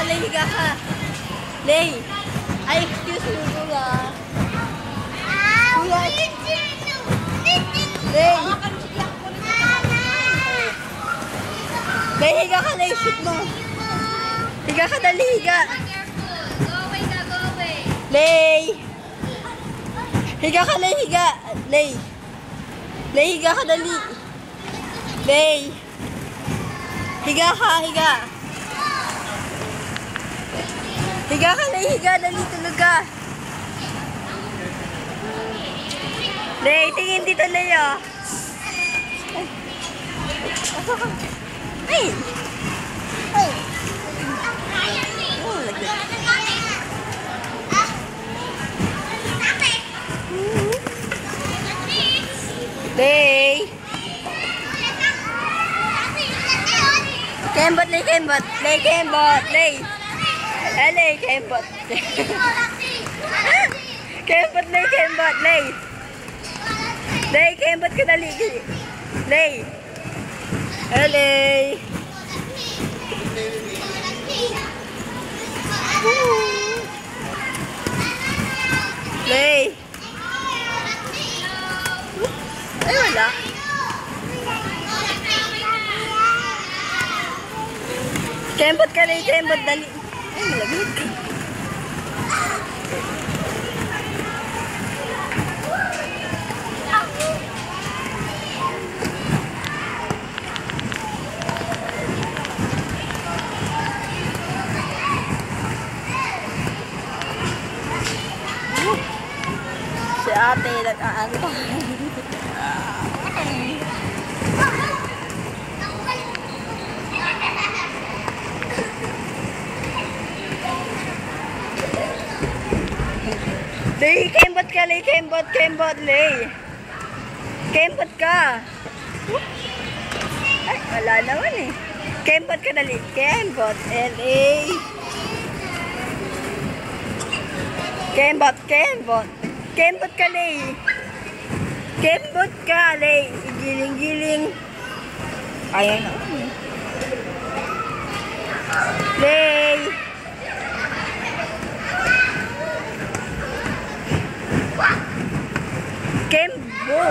Lay, higa ka. Lay. Ay, excuse me, kuya. Kuya. Lay. Lay, higa ka, Lay. Shoot mo. Higa ka, dali, higa. Lay. Higa ka, Lay, higa. Lay. Lay, higa ka, dali. Lay. Higa ka, higa. Higa ka, Lay, higa. Dali, tulog ka. Lay, tingin dito, Lay, oh. Ay. Ay. Oh, lagyan. Lay. Kembot, Lay, kembot. Lay, kembot. Lay. Lay, kembot. Kembot, Lay, kembot. Lay. Lay, kembot ka dali. Lay. Lay. Lay. Ay, wala. Kembot ka, Lay, kembot, dali. Ay, malaglag ka. Si ate, nag-aano. Lay, kembot ka, Lay, kembot, kembot, Lay. Kembot ka. Ay, wala naman eh. Kembot ka, dali. Kembot, L-A. Kembot, kembot. Kembot ka, Lay. Kembot ka, Lay. Giling-giling. Ayan na. Lay. Kembo.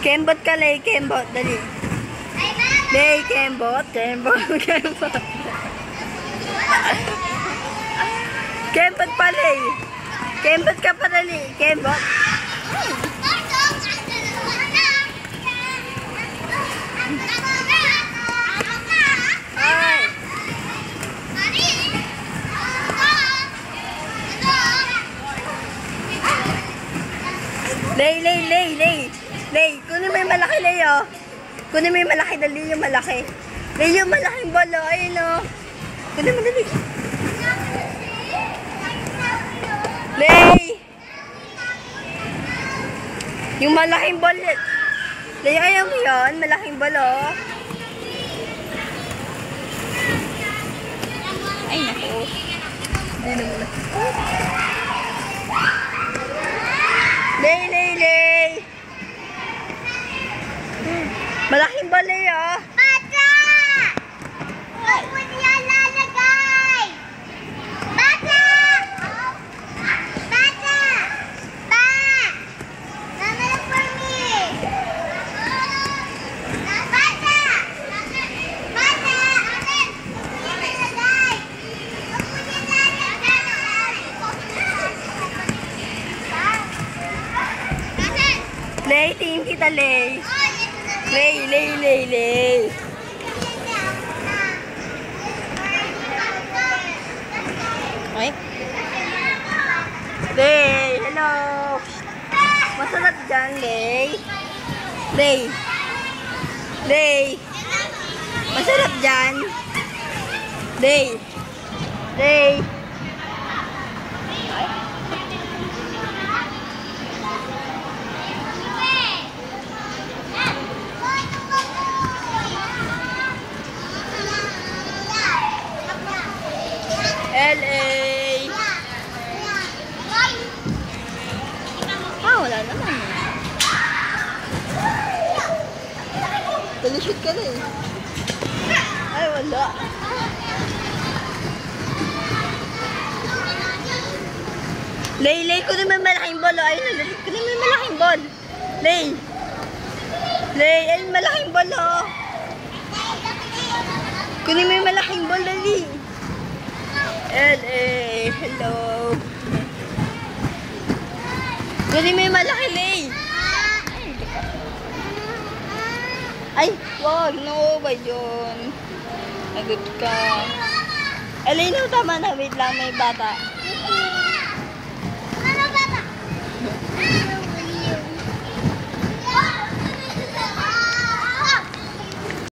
Kembot ka, Lay, kembot, dali. Lay, kembot, kembot, kembot. Kembot pa, Lay. Kembot ka pa, dali. Kembot. Ay. Lay, Lay, Lay, Lay. Lay, kunin mo yung malaki, Lay, oh. Kunin mo yung malaki, dali yung malaki. Lay, yung malaking ball, oh. Ayun, oh. Kunin mo, dali. Lay. Yung malaking ball. Lay, ayaw mo yun. Malaking ball, oh. Ay, naku. Hindi na muna. Lay, Lay, Lay. Malaking ball, Lay, oh. Bata! Huwag mo niya lalagay! Bata! Bata! Ba! Mama, look for me! Bata! Bata! Huwag mo niya lalagay! Huwag mo niya lalagay! Lay, tingin kita, Lay. Lay, Lay, Lay, Lay. Okay? Lay, hello. Masarap dyan, Lay. Lay. Lay. Masarap dyan. Lay. Lay. Tulushoot ka na eh. Ay, wala. Lay, kunin mo yung malaking ball. Oh. Ayun, kunin mo yung malaking ball. Lay, ayun, malaking ball. Oh. Kunin mo yung malaking ball, dali. Hello. Kunin mo yung malaki, Lay. Ay, wag. No, ba yun? Nagot ka. Elena, tama na. Wait lang, may bata.